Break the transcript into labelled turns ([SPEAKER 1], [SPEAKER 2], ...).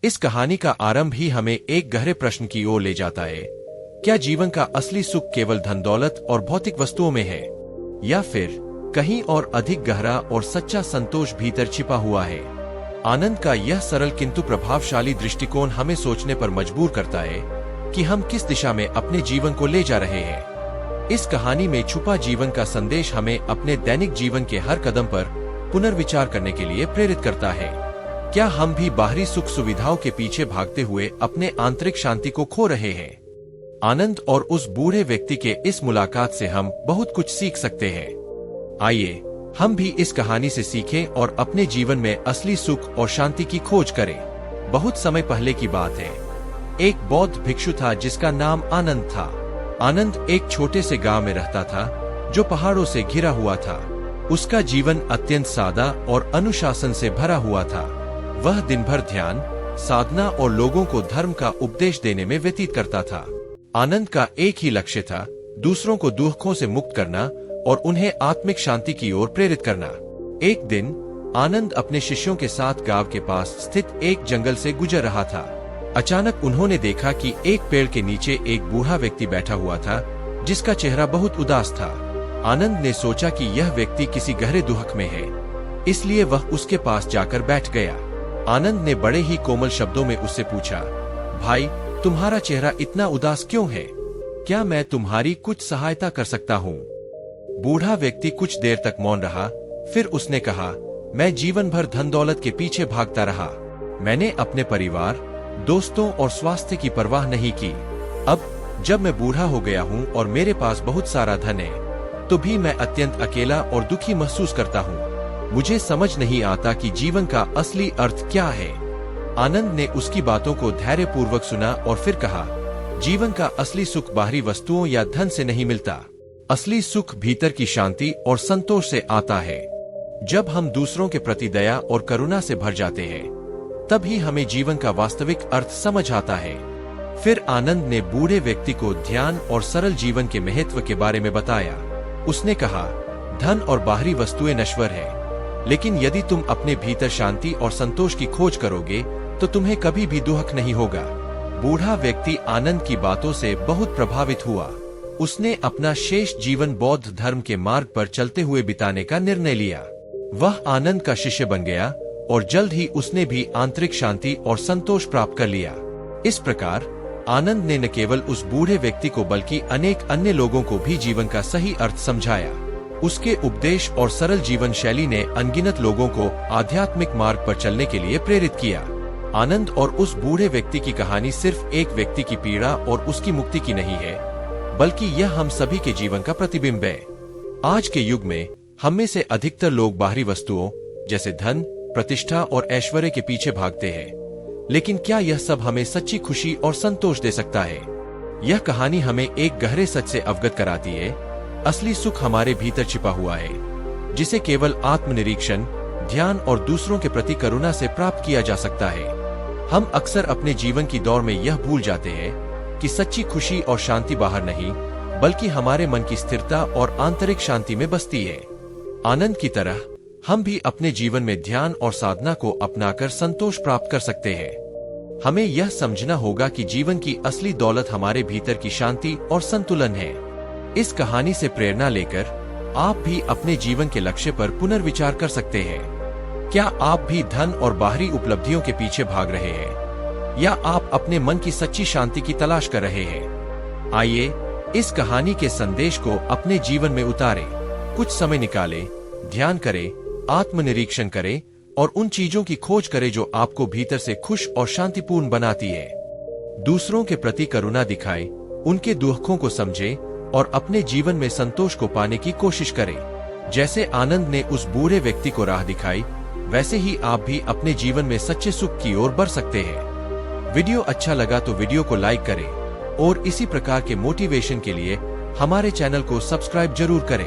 [SPEAKER 1] इस कहानी का आरंभ ही हमें एक गहरे प्रश्न की ओर ले जाता है। क्या जीवन का असली सुख केवल धन दौलत और भौतिक वस्तुओं में है, या फिर कहीं और अधिक गहरा और सच्चा संतोष भीतर छिपा हुआ है? आनंद का यह सरल किंतु प्रभावशाली दृष्टिकोण हमें सोचने पर मजबूर करता है कि हम किस दिशा में अपने जीवन को ले जा रहे हैं। इस कहानी में छुपा जीवन का संदेश हमें अपने दैनिक जीवन के हर कदम पर पुनर्विचार करने के लिए प्रेरित करता है। क्या हम भी बाहरी सुख सुविधाओं के पीछे भागते हुए अपने आंतरिक शांति को खो रहे हैं? आनंद और उस बूढ़े व्यक्ति के इस मुलाकात से हम बहुत कुछ सीख सकते हैं। आइए हम भी इस कहानी से सीखें और अपने जीवन में असली सुख और शांति की खोज करें। बहुत समय पहले की बात है। एक बौद्ध भिक्षु था जिसका नाम आनंद था। आनंद एक छोटे से गांव में रहता था जो पहाड़ों से घिरा हुआ था। उसका जीवन अत्यंत सादा और अनुशासन से भरा हुआ था। वह दिन भर ध्यान, साधना और लोगों को धर्म का उपदेश देने में व्यतीत करता था। आनंद का एक ही लक्ष्य था, दूसरों को दुखों से मुक्त करना और उन्हें आत्मिक शांति की ओर प्रेरित करना। एक दिन आनंद अपने शिष्यों के साथ गांव के पास स्थित एक जंगल से गुजर रहा था। अचानक उन्होंने देखा कि एक पेड़ के नीचे एक बूढ़ा व्यक्ति बैठा हुआ था जिसका चेहरा बहुत उदास था। आनंद ने सोचा कि यह व्यक्ति किसी गहरे दुख में है, इसलिए वह उसके पास जाकर बैठ गया। आनंद ने बड़े ही कोमल शब्दों में उससे पूछा, भाई, तुम्हारा चेहरा इतना उदास क्यों है? क्या मैं तुम्हारी कुछ सहायता कर सकता हूँ? बूढ़ा व्यक्ति कुछ देर तक मौन रहा, फिर उसने कहा, मैं जीवन भर धन दौलत के पीछे भागता रहा। मैंने अपने परिवार, दोस्तों और स्वास्थ्य की परवाह नहीं की। अब जब मैं बूढ़ा हो गया हूँ और मेरे पास बहुत सारा धन है, तो भी मैं अत्यंत अकेला और दुखी महसूस करता हूँ। मुझे समझ नहीं आता कि जीवन का असली अर्थ क्या है। आनंद ने उसकी बातों को धैर्यपूर्वक सुना और फिर कहा, जीवन का असली सुख बाहरी वस्तुओं या धन से नहीं मिलता। असली सुख भीतर की शांति और संतोष से आता है। जब हम दूसरों के प्रति दया और करुणा से भर जाते हैं, तभी हमें जीवन का वास्तविक अर्थ समझ आता है। फिर आनंद ने बूढ़े व्यक्ति को ध्यान और सरल जीवन के महत्व के बारे में बताया। उसने कहा, धन और बाहरी वस्तुएं नश्वर है, लेकिन यदि तुम अपने भीतर शांति और संतोष की खोज करोगे तो तुम्हें कभी भी दुख नहीं होगा। बूढ़ा व्यक्ति आनंद की बातों से बहुत प्रभावित हुआ। उसने अपना शेष जीवन बौद्ध धर्म के मार्ग पर चलते हुए बिताने का निर्णय लिया। वह आनंद का शिष्य बन गया और जल्द ही उसने भी आंतरिक शांति और संतोष प्राप्त कर लिया। इस प्रकार आनंद ने न केवल उस बूढ़े व्यक्ति को बल्कि अनेक अन्य लोगों को भी जीवन का सही अर्थ समझाया। उसके उपदेश और सरल जीवन शैली ने अनगिनत लोगों को आध्यात्मिक मार्ग पर चलने के लिए प्रेरित किया। आनंद और उस बूढ़े व्यक्ति की कहानी सिर्फ एक व्यक्ति की पीड़ा और उसकी मुक्ति की नहीं है, बल्कि यह हम सभी के जीवन का प्रतिबिंब है। आज के युग में हम में से अधिकतर लोग बाहरी वस्तुओं जैसे धन, प्रतिष्ठा और ऐश्वर्य के पीछे भागते हैं, लेकिन क्या यह सब हमें सच्ची खुशी और संतोष दे सकता है? यह कहानी हमें एक गहरे सच से अवगत कराती है। असली सुख हमारे भीतर छिपा हुआ है, जिसे केवल आत्मनिरीक्षण, ध्यान और दूसरों के प्रति करुणा से प्राप्त किया जा सकता है। हम अक्सर अपने जीवन की दौड़ में यह भूल जाते हैं कि सच्ची खुशी और शांति बाहर नहीं, बल्कि हमारे मन की स्थिरता और आंतरिक शांति में बसती है। आनंद की तरह हम भी अपने जीवन में ध्यान और साधना को अपनाकर संतोष प्राप्त कर सकते हैं। हमें यह समझना होगा कि जीवन की असली दौलत हमारे भीतर की शांति और संतुलन है। इस कहानी से प्रेरणा लेकर आप भी अपने जीवन के लक्ष्य पर पुनर्विचार कर सकते हैं। क्या आप भी धन और बाहरी उपलब्धियों के पीछे भाग रहे हैं, या आप अपने मन की सच्ची शांति की तलाश कर रहे हैं? आइए इस कहानी के संदेश को अपने जीवन में उतारें। कुछ समय निकालें, ध्यान करें, आत्मनिरीक्षण करें और उन चीजों की खोज करें जो आपको भीतर से खुश और शांतिपूर्ण बनाती है। दूसरों के प्रति करुणा दिखाएं, उनके दुखों को समझें और अपने जीवन में संतोष को पाने की कोशिश करें। जैसे आनंद ने उस बूढ़े व्यक्ति को राह दिखाई, वैसे ही आप भी अपने जीवन में सच्चे सुख की ओर बढ़ सकते हैं। वीडियो अच्छा लगा तो वीडियो को लाइक करें और इसी प्रकार के मोटिवेशन के लिए हमारे चैनल को सब्सक्राइब जरूर करें।